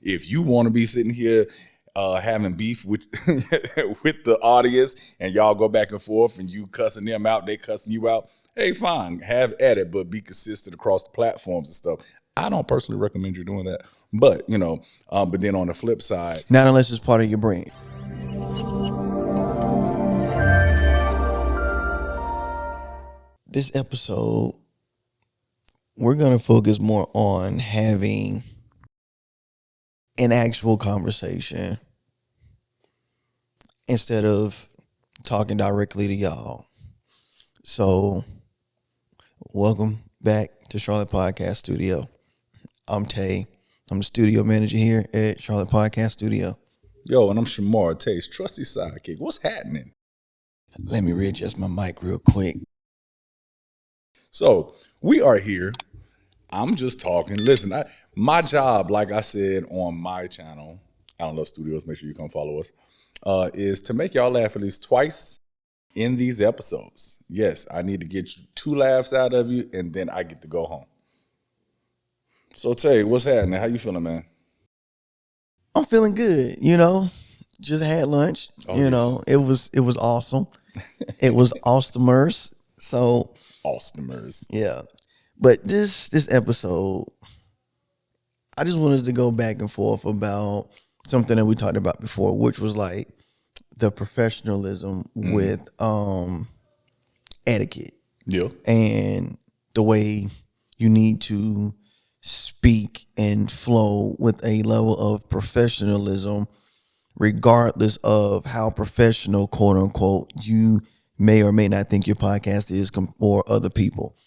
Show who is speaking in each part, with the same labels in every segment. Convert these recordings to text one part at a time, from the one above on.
Speaker 1: If you want to be sitting here having beef with with the audience and y'all go back and forth and you cussing them out, they cussing you out, hey, fine, have at it, but be consistent across the platforms and stuff. I don't personally recommend you doing that, but but then on the flip side,
Speaker 2: not unless it's part of your brand. This episode, we're going to focus more on having an actual conversation instead of talking directly to y'all. So, welcome back to Charlotte Podcast.Studio. I'm Tay. I'm the studio manager here at Charlotte Podcast.Studio.
Speaker 1: Yo, and I'm Shamar, Tay's trusty sidekick. What's happening?
Speaker 2: Let me readjust my mic real quick.
Speaker 1: So we are here. I'm just talking. Listen, my job, like I said on my channel, I Don't Love Studios, make sure you come follow us, is to make y'all laugh at least twice in these episodes. Yes, I need to get you 2 laughs out of you, and then I get to go home. So Tay, what's happening? How you feeling, man?
Speaker 2: I'm feeling good, Just had lunch. It was awesome. It was awesomers. So
Speaker 1: Awesomers.
Speaker 2: Yeah. But this episode, I just wanted to go back and forth about something that we talked about before, which was like the professionalism with etiquette.
Speaker 1: Yeah.
Speaker 2: And the way you need to speak and flow with a level of professionalism, regardless of how professional, quote unquote, you may or may not think your podcast is or other people.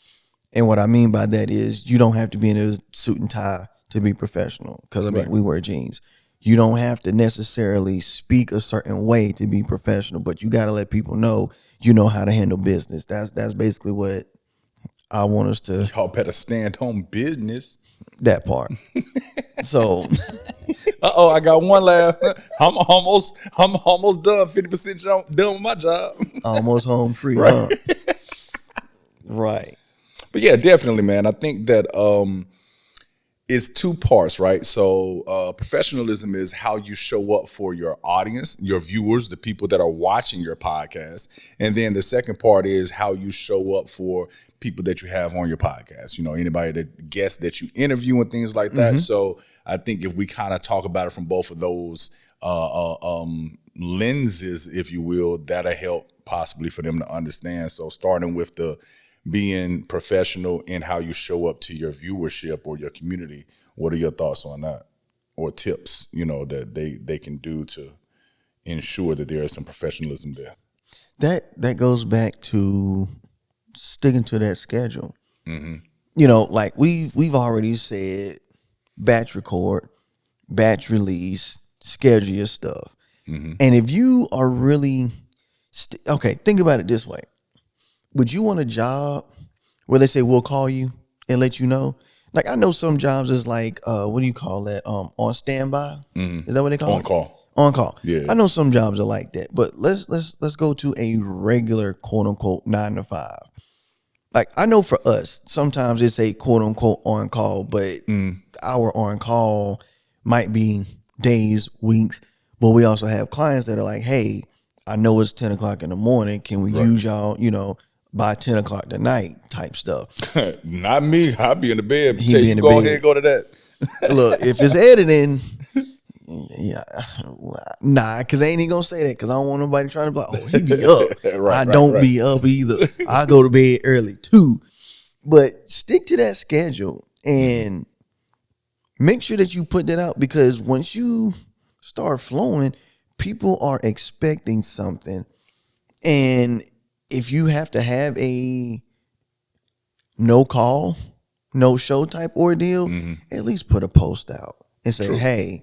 Speaker 2: And what I mean by that is you don't have to be in a suit and tie to be professional, because
Speaker 1: Right.
Speaker 2: we wear jeans. You don't have to necessarily speak a certain way to be professional, but you got to let people know you know how to handle business. That's basically what I want us to.
Speaker 1: Y'all better stand on business.
Speaker 2: That part. So,
Speaker 1: I got one laugh. I'm almost done. 50% done with my job.
Speaker 2: almost home free,
Speaker 1: Right.
Speaker 2: huh? Right.
Speaker 1: But yeah, definitely, man. I think that it's 2 parts, right? So professionalism is how you show up for your audience, your viewers, the people that are watching your podcast. And then the second part is how you show up for people that you have on your podcast. Anybody that guests that you interview and things like that. So I think if we kind of talk about it from both of those lenses, if you will, that'll help possibly for them to understand. So starting with the being professional in how you show up to your viewership or your community. What are your thoughts on that? Or tips, that they can do to ensure that there is some professionalism there?
Speaker 2: That goes back to sticking to that schedule. Like we've already said, batch record, batch release, schedule your stuff. And if you are really okay, think about it this way. Would you want a job where they say, we'll call you and let you know? Like, I know some jobs is like, what do you call that? On standby? Is that what they call it?
Speaker 1: On call.
Speaker 2: On call.
Speaker 1: Yeah.
Speaker 2: I know some jobs are like that, but let's go to a regular, quote unquote, 9 to 5. Like, I know for us, sometimes it's a quote unquote on call, but our on call might be days, weeks, but we also have clients that are like, hey, I know it's 10 o'clock in the morning. Can we use y'all, by 10 o'clock tonight type stuff?
Speaker 1: Not me. I'll be in the bed.
Speaker 2: He be in the
Speaker 1: go
Speaker 2: bed.
Speaker 1: ahead, go to that.
Speaker 2: Look, if it's editing, yeah, nah, because I ain't even gonna say that because I don't want nobody trying to be like, oh, he be up. I don't be up either. I go to bed early too. But stick to that schedule and make sure that you put that out, because once you start flowing, people are expecting something. And if you have to have a no call, no show type ordeal, at least put a post out and say, hey,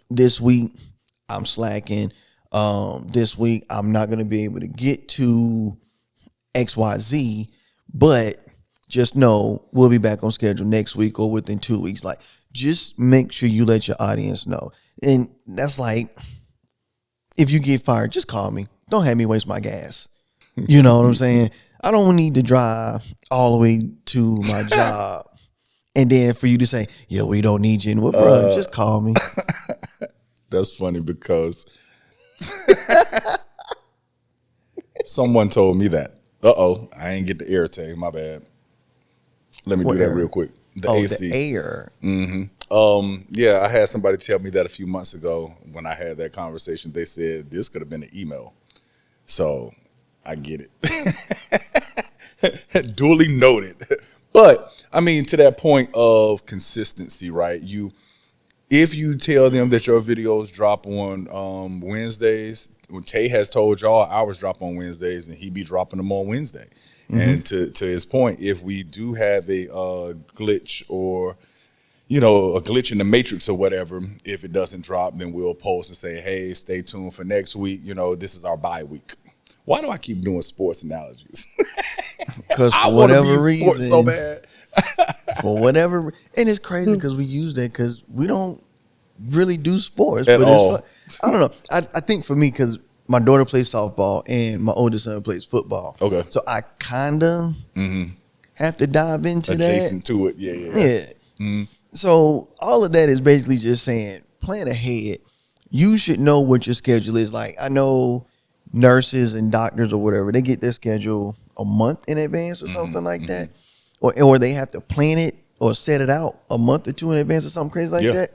Speaker 2: this week I'm slacking. This week I'm not going to be able to get to XYZ, but just know we'll be back on schedule next week or within 2 weeks. Like, just make sure you let your audience know. And that's like, if you get fired, just call me. Don't have me waste my gas. You know what I'm saying? I don't need to drive all the way to my job And then for you to say, "Yo, we don't need you anymore, bro. Just call me."
Speaker 1: That's funny because someone told me that. I ain't get the air tag. My bad. Let me do that real quick. The AC.
Speaker 2: The air.
Speaker 1: Yeah, I had somebody tell me that a few months ago when I had that conversation. They said this could have been an email. So I get it. Duly noted. But I mean, to that point of consistency, right? If you tell them that your videos drop on Wednesdays, when Tay has told y'all ours drop on Wednesdays, and he be dropping them on Wednesday. And to his point, if we do have a glitch or a glitch in the matrix or whatever, if it doesn't drop, then we'll post and say, hey, stay tuned for next week. This is our bye week. Why do I keep doing sports analogies?
Speaker 2: Because for whatever reason,
Speaker 1: sports so bad.
Speaker 2: For whatever, and it's crazy because we use that because we don't really do sports.
Speaker 1: At all.
Speaker 2: It's fun. I don't know. I think for me, because my daughter plays softball and my oldest son plays football.
Speaker 1: Okay.
Speaker 2: So I kind of have to dive into
Speaker 1: adjacent
Speaker 2: that.
Speaker 1: to it. Yeah.
Speaker 2: So all of that is basically just saying, plan ahead. You should know what your schedule is. Like, I know nurses and doctors or whatever, they get their schedule a month in advance or something like that. Or they have to plan it or set it out a month or two in advance or something crazy like that.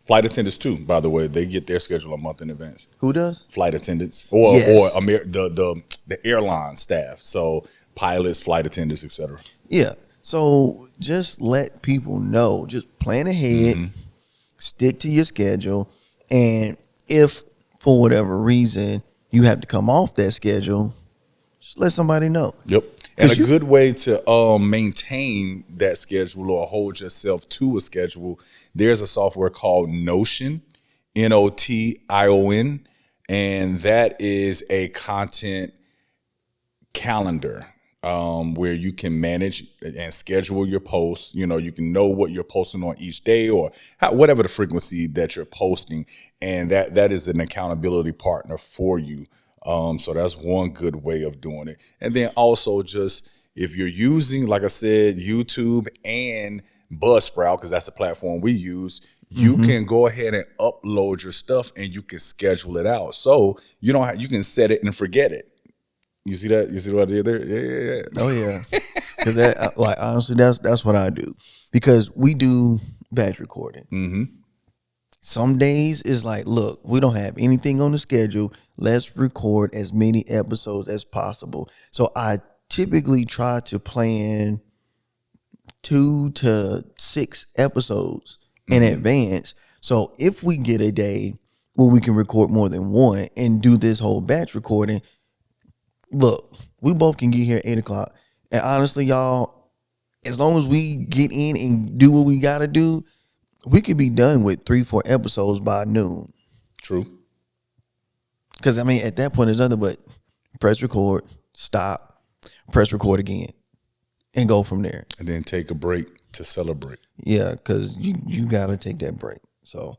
Speaker 1: Flight attendants too, by the way, they get their schedule a month in advance.
Speaker 2: Who does?
Speaker 1: Flight attendants or the airline staff. So pilots, flight attendants, etc.
Speaker 2: Yeah. So just let people know. Just plan ahead, stick to your schedule, and if for whatever reason you have to come off that schedule, just let somebody know.
Speaker 1: Yep. And a good way to maintain that schedule or hold yourself to a schedule, there's a software called Notion, Notion, and that is a content calendar where you can manage and schedule your posts. You can know what you're posting on each day or whatever the frequency that you're posting, and that is an accountability partner for you. So that's one good way of doing it. And then also just if you're using, like I said, YouTube and Buzzsprout, because that's the platform we use, you can go ahead and upload your stuff and you can schedule it out. So you can set it and forget it. You see that? You see what I did there? Yeah.
Speaker 2: Oh yeah. Because that, honestly, that's what I do. Because we do batch recording. Some days it's like, look, we don't have anything on the schedule. Let's record as many episodes as possible. So I typically try to plan 2 to 6 episodes in advance. So if we get a day where we can record more than one and do this whole batch recording, look, we both can get here at 8 o'clock. And honestly, y'all, as long as we get in and do what we got to do, we could be done with 3-4 episodes by noon.
Speaker 1: True.
Speaker 2: Because, I mean, at that point, there's nothing but press record, stop, press record again, and go from there.
Speaker 1: And then take a break to celebrate.
Speaker 2: Yeah, because you got to take that break. So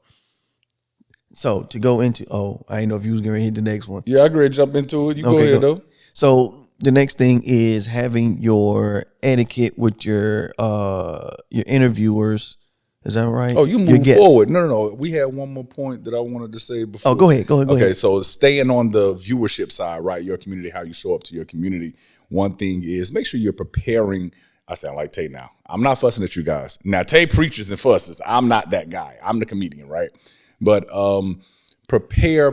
Speaker 2: to go into, I didn't know if you was going to hit the next one.
Speaker 1: Yeah, I agree. Jump into it. You go ahead, though.
Speaker 2: So the next thing is having your etiquette with your interviewers. Is that right?
Speaker 1: Oh, you move forward. No. We had one more point that I wanted to say before.
Speaker 2: Oh, go ahead.
Speaker 1: Okay, so staying on the viewership side, right? Your community, how you show up to your community. One thing is make sure you're preparing. I sound like Tay now. I'm not fussing at you guys. Now, Tay preaches and fusses. I'm not that guy. I'm the comedian, right? But prepare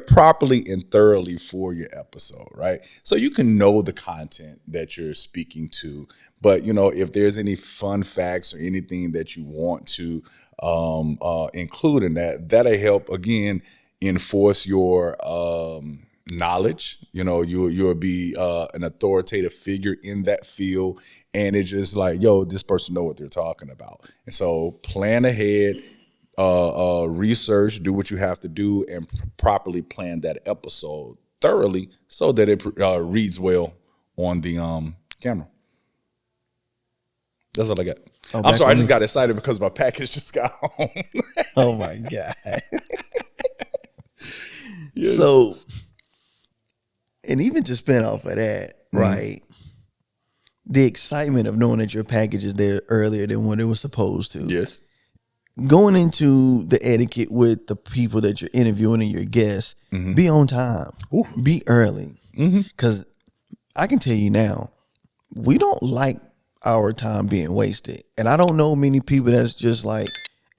Speaker 1: properly and thoroughly for your episode, right? So you can know the content that you're speaking to, but if there's any fun facts or anything that you want to include in that'll help again enforce your knowledge. You'll be an authoritative figure in that field, and it's just like, this person know what they're talking about. And so plan ahead. Research, do what you have to do, and properly plan that episode thoroughly so that it reads well on the camera. That's all I got. I'm sorry, I just got excited because my package just got home.
Speaker 2: Oh my God. Yes. So, and even to spin off of that, right? the excitement of knowing that your package is there earlier than what it was supposed to.
Speaker 1: Yes.
Speaker 2: Going into the etiquette with the people that you're interviewing and your guests, be on time. Ooh. Be early. Because I can tell you now, we don't like our time being wasted. And I don't know many people that's just like,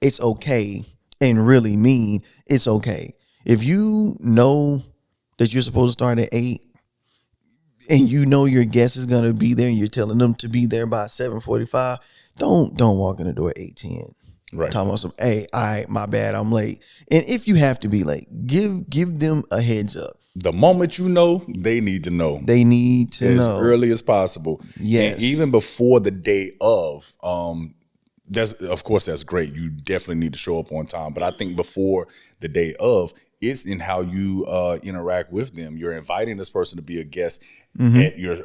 Speaker 2: it's okay, and really mean it's okay. If you know that you're supposed to start at 8 and you know your guest is going to be there and you're telling them to be there by 7:45, don't walk in the door at 8:10.
Speaker 1: Right.
Speaker 2: Talking about some, hey, all right, my bad, I'm late. And if you have to be late, give them a heads up.
Speaker 1: The moment you know, they need to know.
Speaker 2: They need to know.
Speaker 1: As early as possible.
Speaker 2: Yes.
Speaker 1: And even before the day of, that's great. You definitely need to show up on time. But I think before the day of, it's in how you interact with them. You're inviting this person to be a guest at your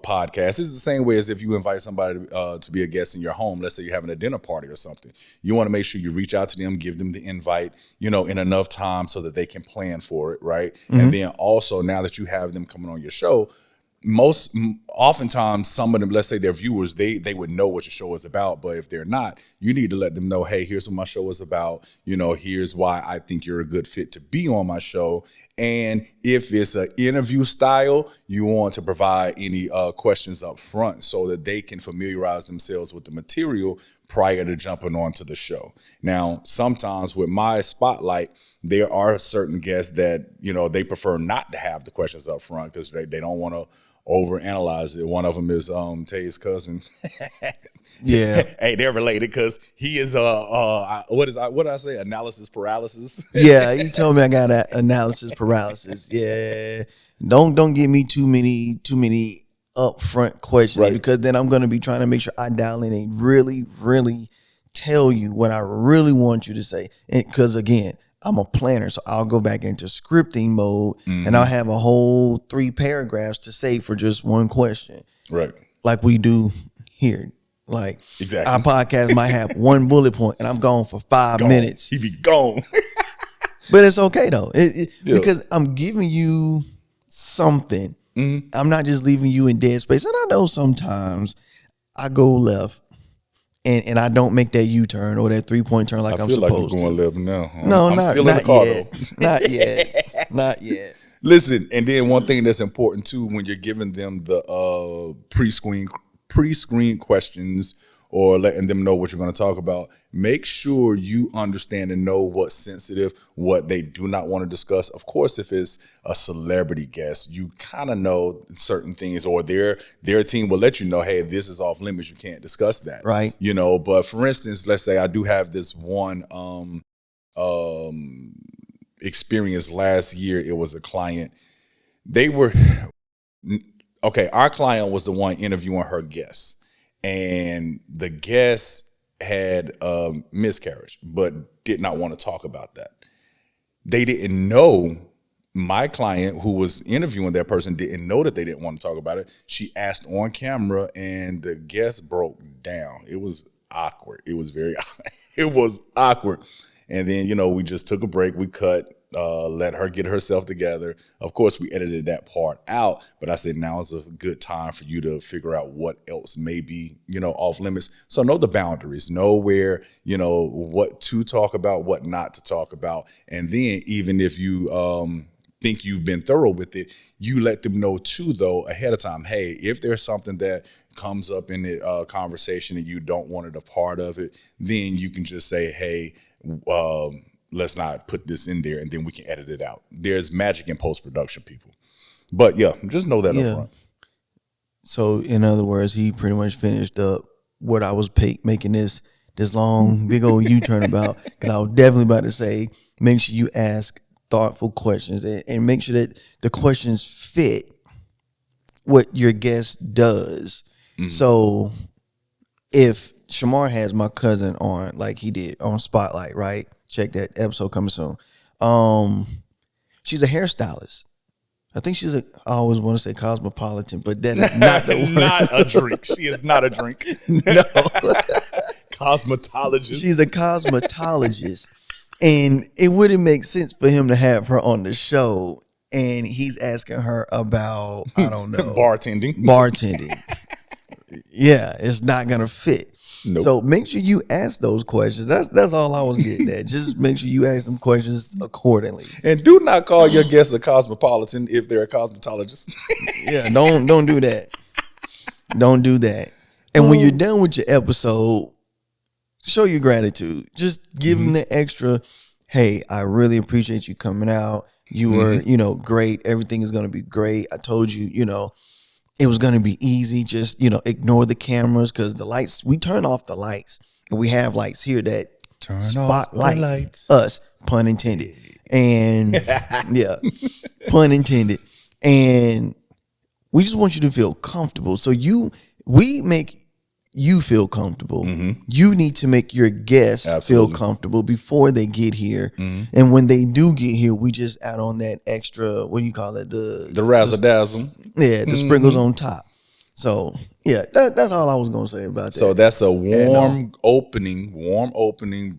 Speaker 1: podcast. It's the same way as if you invite somebody to be a guest in your home. Let's say you're having a dinner party or something. You want to make sure you reach out to them, give them the invite, in enough time so that they can plan for it, right? And then also, now that you have them coming on your show, oftentimes some of them, let's say they're viewers, they would know what your show is about. But if they're not, you need to let them know, hey, here's what my show is about. Here's why I think you're a good fit to be on my show. And if it's an interview style, you want to provide any questions up front so that they can familiarize themselves with the material prior to jumping onto the show. Now, sometimes with my spotlight, there are certain guests that, they prefer not to have the questions up front because they don't want to overanalyze it. One of them is Tay's cousin.
Speaker 2: Yeah.
Speaker 1: Hey, they're related because he is what did I say? Analysis paralysis.
Speaker 2: Yeah, he told me I got analysis paralysis. Yeah. Don't give me too many upfront questions, right? Because then I'm gonna be trying to make sure I dial in and really, really tell you what I really want you to say. Because again, I'm a planner, so I'll go back into scripting mode and I'll have a whole 3 paragraphs to say for just one question.
Speaker 1: Right.
Speaker 2: Like we do here. Like
Speaker 1: exactly.
Speaker 2: Our podcast might have one bullet point and I'm gone for 5 minutes.
Speaker 1: He be gone.
Speaker 2: But it's okay though. Because I'm giving you something. I'm not just leaving you in dead space. And I know sometimes I go left. And I don't make that U-turn or that 3-point turn like I'm supposed to. I feel like you're going
Speaker 1: left now.
Speaker 2: No,
Speaker 1: I'm
Speaker 2: not
Speaker 1: still in the car,
Speaker 2: yet.
Speaker 1: though.
Speaker 2: Not yet. Not yet.
Speaker 1: Listen, and then one thing that's important too when you're giving them the pre-screen questions or letting them know what you're going to talk about, make sure you understand and know what's sensitive, what they do not want to discuss. Of course, if it's a celebrity guest, you kind of know certain things, or their team will let you know, hey, this is off limits. You can't discuss that.
Speaker 2: Right.
Speaker 1: But for instance, let's say I do have this one experience last year. It was a client. Our client was the one interviewing her guests. And the guest had a miscarriage, but did not want to talk about that. They didn't know, my client who was interviewing that person didn't know that they didn't want to talk about it. She asked on camera and the guest broke down. It was awkward. It was awkward. And then, we just took a break. We cut, let her get herself together. Of course, we edited that part out, but I said now is a good time for you to figure out what else may be, off limits. So know the boundaries, know where, what to talk about, what not to talk about. And then even if you think you've been thorough with it, you let them know too, though, ahead of time, hey, if there's something that comes up in the conversation and you don't want it a part of it, then you can just say, hey, let's not put this in there, and then we can edit it out. There's magic in post-production, people. But yeah, just know that up front.
Speaker 2: So in other words, he pretty much finished up what I was making this long, big old U-turn about, because I was definitely about to say, make sure you ask thoughtful questions and make sure that the questions fit what your guest does. So if Shamar has my cousin on, like he did on Spotlight, right? Check that episode coming soon. She's a hairstylist. I think I always want to say cosmopolitan, but that is not the word.
Speaker 1: Not a drink. She is not a drink.
Speaker 2: No.
Speaker 1: Cosmetologist.
Speaker 2: She's a cosmetologist. And it wouldn't make sense for him to have her on the show. And he's asking her about, I don't know.
Speaker 1: Bartending.
Speaker 2: Yeah, it's not gonna fit.
Speaker 1: Nope.
Speaker 2: So make sure you ask those questions. That's all I was getting at. Just make sure you ask them questions accordingly.
Speaker 1: And do not call your guests a cosmopolitan if they're a cosmetologist.
Speaker 2: Yeah, don't do that. Don't do that. And when you're done with your episode, show your gratitude. Just give them the extra, hey, I really appreciate you coming out. You were, great. Everything is going to be great. I told you, it was going to be easy. Just, ignore the cameras because the lights, we turn off the lights. And we have lights here that spotlight us, pun intended. And yeah, pun intended. And we just want you to feel comfortable. So we make you feel comfortable. You need to make your guests feel comfortable before they get here. And when they do get here, we just add on that extra, what do you call it? The
Speaker 1: razzle dazzle.
Speaker 2: Yeah, the sprinkles on top. So yeah, that's all I was gonna say about that.
Speaker 1: So that's a warm opening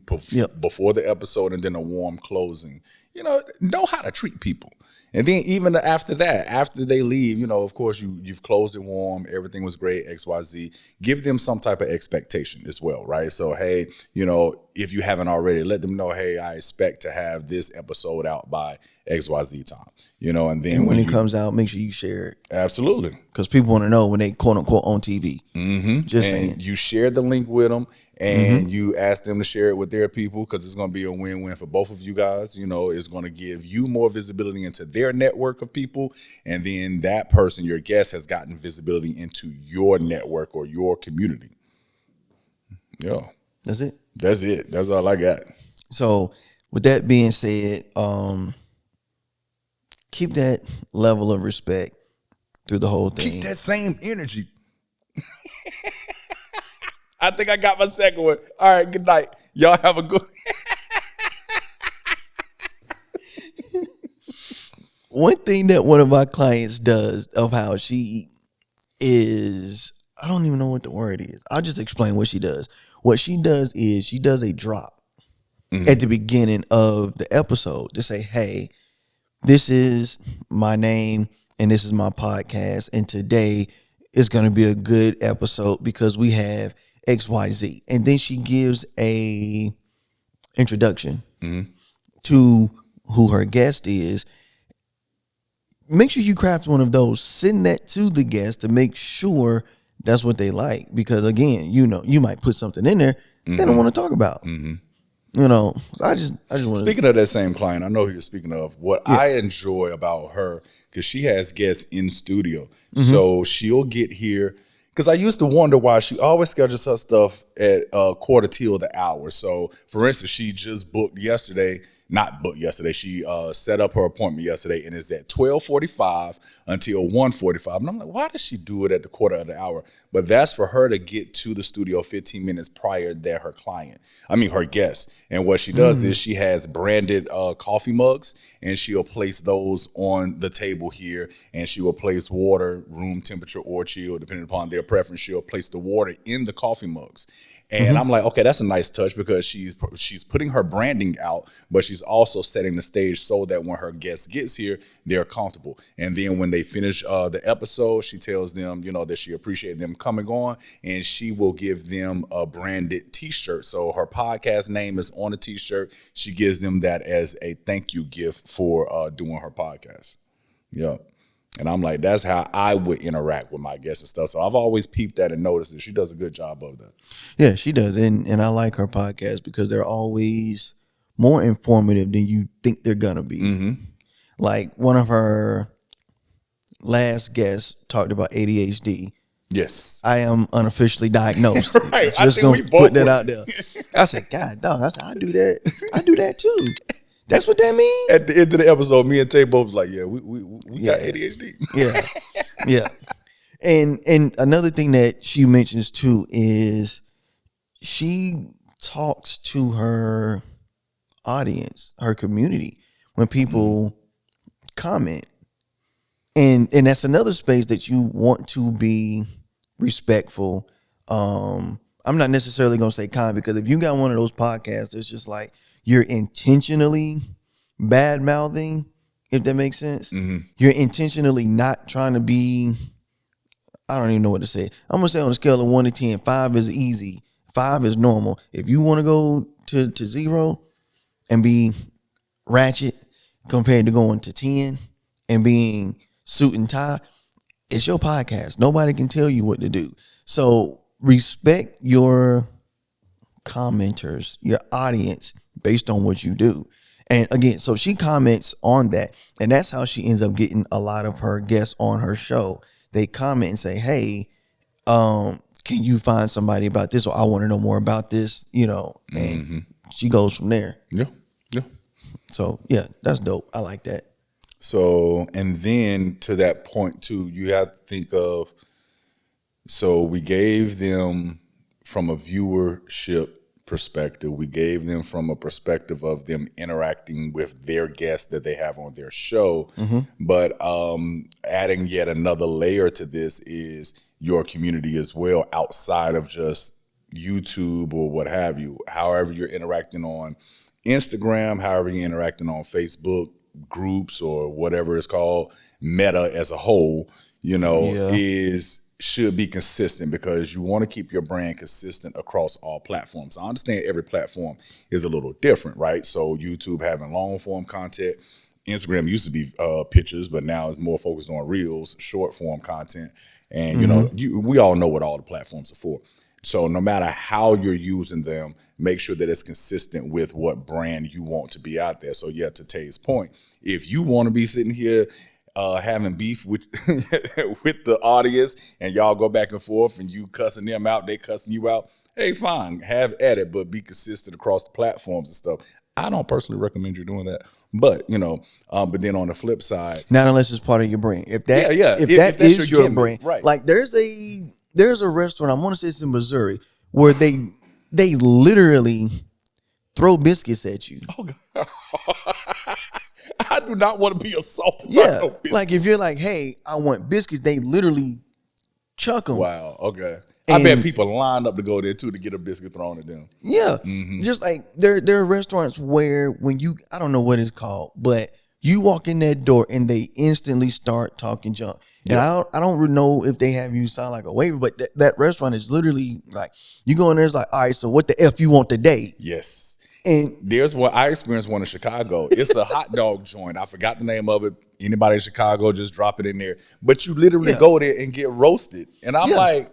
Speaker 1: before the episode, and then a warm closing. Know how to treat people. And then even after that, after they leave, of course, you've closed it warm. Everything was great, XYZ. Give them some type of expectation as well, right? So, hey, if you haven't already, let them know, hey, I expect to have this episode out by XYZ time, and then
Speaker 2: when it comes out, make sure you share it.
Speaker 1: Absolutely.
Speaker 2: Because people want to know when they quote unquote on TV.
Speaker 1: Just saying. You share the link with them and you ask them to share it with their people because it's going to be a win-win for both of you guys. It's going to give you more visibility into their network of people. And then that person, your guest, has gotten visibility into your network or your community. Yeah.
Speaker 2: That's it.
Speaker 1: That's it. That's all I got.
Speaker 2: So with that being said, keep that level of respect through the whole thing.
Speaker 1: Keep that same energy. I think I got my second one. All right, good night. Y'all have a good
Speaker 2: One thing that one of my clients does of how she is, I don't even know what the word is. I'll just explain what she does. What she does is she does a drop at the beginning of the episode to say, hey, this is my name and this is my podcast. And today is going to be a good episode because we have XYZ. And then she gives a introduction to who her guest is. Make sure you craft one of those. Send that to the guest to make sure that's what they like. Because again, you might put something in there they don't want to talk about. I just want.
Speaker 1: Speaking of that same client, I know who you're speaking of. What I enjoy about her, because she has guests in studio, so she'll get here. Because I used to wonder why she always schedules her stuff at quarter till the hour. So, for instance, she just She set up her appointment yesterday, and it's at 12:45 until 1:45. And I'm like, why does she do it at the quarter of the hour? But that's for her to get to the studio 15 minutes prior than her guest. And what she does is she has branded coffee mugs, and she'll place those on the table here, and she will place water, room temperature or chill, depending upon their preference. She'll place the water in the coffee mugs. And I'm like, okay, that's a nice touch because she's putting her branding out, but she's also setting the stage so that when her guest gets here, they're comfortable. And then when they finish the episode, she tells them, that she appreciates them coming on, and she will give them a branded T-shirt. So her podcast name is on the T-shirt. She gives them that as a thank you gift for doing her podcast. Yeah. And I'm like, that's how I would interact with my guests and stuff. So I've always peeped that and noticed that she does a good job of that.
Speaker 2: Yeah, she does. And I like her podcast because they're always more informative than you think they're going to be. Like one of her last guests talked about ADHD.
Speaker 1: Yes.
Speaker 2: I am unofficially diagnosed.
Speaker 1: Right.
Speaker 2: Just going to put that out there. I said, God, dog, I do that. I do that too. That's what that means?
Speaker 1: At the end of the episode, me and Tay both was like, yeah, we got ADHD.
Speaker 2: Yeah. And another thing that she mentions too is she talks to her audience, her community, when people comment. And that's another space that you want to be respectful. I'm not necessarily going to say kind, because if you got one of those podcasts that's just like you're intentionally bad mouthing, if that makes sense, you're intentionally not trying to be I don't even know what to say. I'm gonna say on a scale of 1 to 10, 5 is easy, 5 is normal. If you want to go to 0 and be ratchet compared to going to 10 and being suit and tie, it's your podcast. Nobody can tell you what to do. So respect your commenters, your audience, based on what you do. And again, so she comments on that, and that's how she ends up getting a lot of her guests on her show. They comment and say, hey, can you find somebody about this? Or I want to know more about this, and she goes from there.
Speaker 1: Yeah. Yeah.
Speaker 2: So yeah, that's dope. I like that.
Speaker 1: So, and then to that point too, you have to think of, so we gave them from a viewership perspective, we gave them from a perspective of them interacting with their guests that they have on their show. But adding yet another layer to this is your community as well, outside of just YouTube or what have you. However you're interacting on Instagram, however you're interacting on Facebook groups or whatever it's called, Meta as a whole, should be consistent, because you want to keep your brand consistent across all platforms. I understand every platform is a little different, right? So YouTube having long form content, Instagram used to be pictures, but now it's more focused on reels, short form content. And, we all know what all the platforms are for. So no matter how you're using them, make sure that it's consistent with what brand you want to be out there. So yeah, to Tay's point, if you want to be sitting here having beef with with the audience, and y'all go back and forth and you cussing them out, they cussing you out, hey, fine, have at it, but be consistent across the platforms and stuff. I don't personally recommend you doing that, but but then on the flip side,
Speaker 2: not unless it's part of your brand. If that
Speaker 1: if
Speaker 2: is
Speaker 1: that's
Speaker 2: your brand,
Speaker 1: right?
Speaker 2: Like there's a restaurant, I want to say it's in Missouri, where they literally throw biscuits at you.
Speaker 1: Oh God. I do not want to be assaulted.
Speaker 2: Yeah,
Speaker 1: by no biscuits.
Speaker 2: like if you're like, hey, I want biscuits, they literally chuck them.
Speaker 1: Wow. Okay. I bet people line up to go there too to get a biscuit thrown at them.
Speaker 2: Yeah, just like there are restaurants where when I don't know what it's called, but you walk in that door and they instantly start talking junk. And I don't really know if they have you sound like a waiter, but that restaurant is literally like, you go in there, it's like, all right, so what the F you want today?
Speaker 1: Yes.
Speaker 2: And
Speaker 1: there's one, I experienced one in Chicago. It's a hot dog joint. I forgot the name of it. Anybody in Chicago, just drop it in there. But you literally go there and get roasted. And I'm like,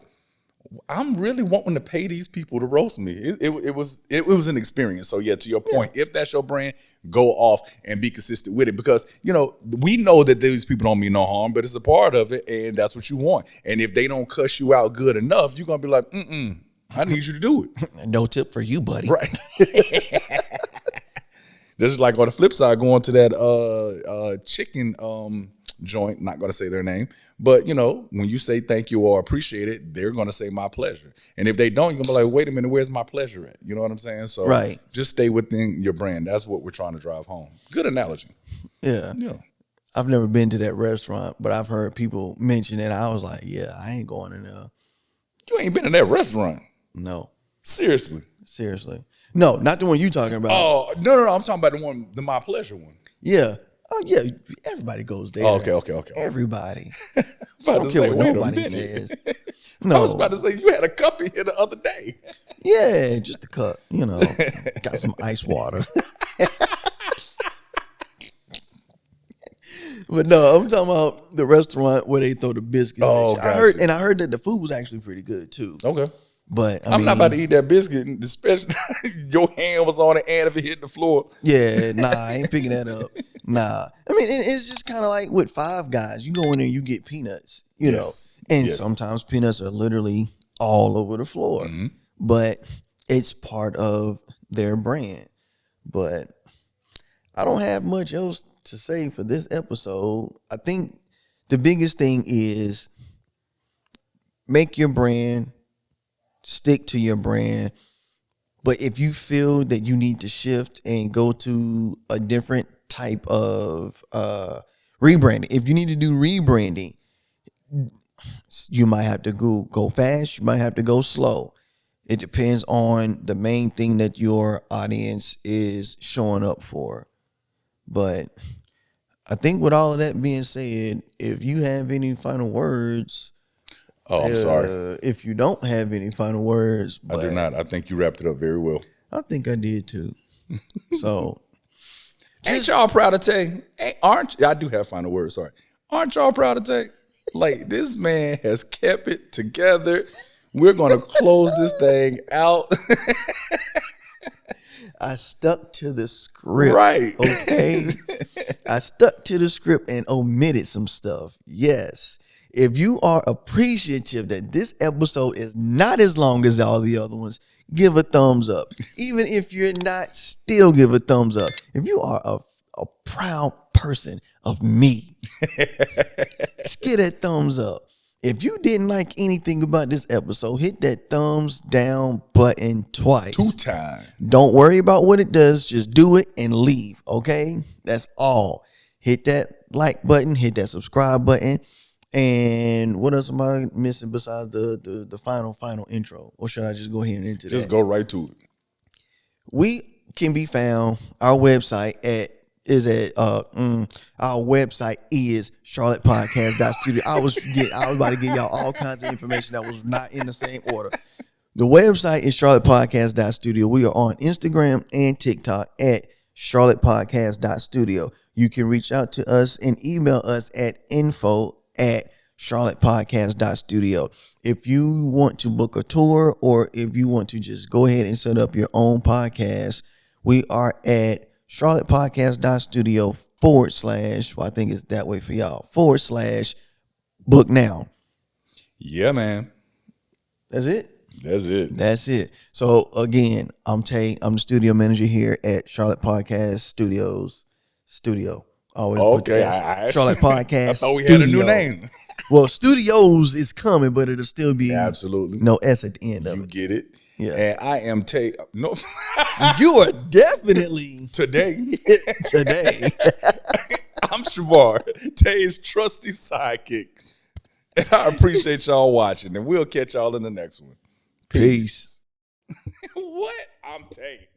Speaker 1: I'm really wanting to pay these people to roast me. It was an experience. So yeah, to your point, if that's your brand, go off and be consistent with it, because we know that these people don't mean no harm, but it's a part of it, and that's what you want. And if they don't cuss you out good enough, you're gonna be like, I need you to do it.
Speaker 2: No tip for you, buddy.
Speaker 1: Right. This is like on the flip side, going to that chicken joint, not going to say their name, but when you say thank you or appreciate it, they're going to say my pleasure. And if they don't, you're going to be like, wait a minute, where's my pleasure at? You know what I'm saying? So just stay within your brand. That's what we're trying to drive home. Good analogy.
Speaker 2: Yeah. I've never been to that restaurant, but I've heard people mention it. I was like, yeah, I ain't going in there.
Speaker 1: You ain't been in that restaurant?
Speaker 2: No.
Speaker 1: Seriously?
Speaker 2: No, not the one you talking about.
Speaker 1: Oh, no. I'm talking about the My Pleasure one.
Speaker 2: Yeah. Oh, yeah. Everybody goes there.
Speaker 1: Oh, okay.
Speaker 2: Everybody.
Speaker 1: I
Speaker 2: don't care what nobody says. No.
Speaker 1: I was about to say, you had a cup in here the other day.
Speaker 2: Yeah, just a cup. Got some ice water. But no, I'm talking about the restaurant where they throw the biscuits.
Speaker 1: Oh,
Speaker 2: I heard that the food was actually pretty good too.
Speaker 1: Okay.
Speaker 2: But
Speaker 1: I'm not about to eat that biscuit, especially your hand was on it and if it hit the floor.
Speaker 2: Yeah, nah, I ain't picking that up. Nah. I mean, it's just kind of like with Five Guys. You go in there, you get peanuts, know. And sometimes peanuts are literally all over the floor. But it's part of their brand. But I don't have much else to say for this episode. I think the biggest thing is make your brand, stick to your brand. But if you feel that you need to shift and go to a different type of rebranding, if you need to do rebranding, you might have to go fast, you might have to go slow. It depends on the main thing that your audience is showing up for. But I think with all of that being said, if you have any final words.
Speaker 1: Oh, I'm sorry.
Speaker 2: If you don't have any final words.
Speaker 1: I do not. I think you wrapped it up very well.
Speaker 2: I think I did too. So.
Speaker 1: Ain't y'all proud of Tay? I do have final words, sorry. Aren't y'all proud of Tay? Like, this man has kept it together. We're going to close this thing out.
Speaker 2: I stuck to the script.
Speaker 1: Right.
Speaker 2: Okay. I stuck to the script and omitted some stuff. Yes. If you are appreciative that this episode is not as long as all the other ones, give a thumbs up. Even if you're not, still give a thumbs up. If you are a proud person of me, just get that thumbs up. If you didn't like anything about this episode, hit that thumbs down button twice.
Speaker 1: 2 times.
Speaker 2: Don't worry about what it does. Just do it and leave, okay? That's all. Hit that like button. Hit that subscribe button. And what else am I missing besides the final intro? Or should I just go ahead and into that?
Speaker 1: Just go right to it.
Speaker 2: We can be found. Our website is charlottepodcast.studio. I was about to give y'all all kinds of information that was not in the same order. The website is charlottepodcast.studio. We are on Instagram and TikTok at charlottepodcast.studio. You can reach out to us and email us at info@charlottepodcast.studio. If you want to book a tour or if you want to just go ahead and set up your own podcast, we are at charlottepodcast.studio / well, I think it's that way for y'all, / book now.
Speaker 1: Yeah, man.
Speaker 2: That's it? That's it. So again, I'm Tay. I'm the studio manager here at Charlotte Podcast Studio.
Speaker 1: Okay.
Speaker 2: Charlotte Podcast
Speaker 1: I thought we
Speaker 2: Studio.
Speaker 1: had a new name.
Speaker 2: Well, studios is coming, but it'll still be
Speaker 1: absolutely
Speaker 2: no S at the end of
Speaker 1: you
Speaker 2: it.
Speaker 1: get it.
Speaker 2: Yeah.
Speaker 1: And I am Tay. No.
Speaker 2: You are definitely
Speaker 1: Today. I'm Shavar, Tay's trusty sidekick. And I appreciate y'all watching. And we'll catch y'all in the next one.
Speaker 2: Peace.
Speaker 1: What? I'm Tay.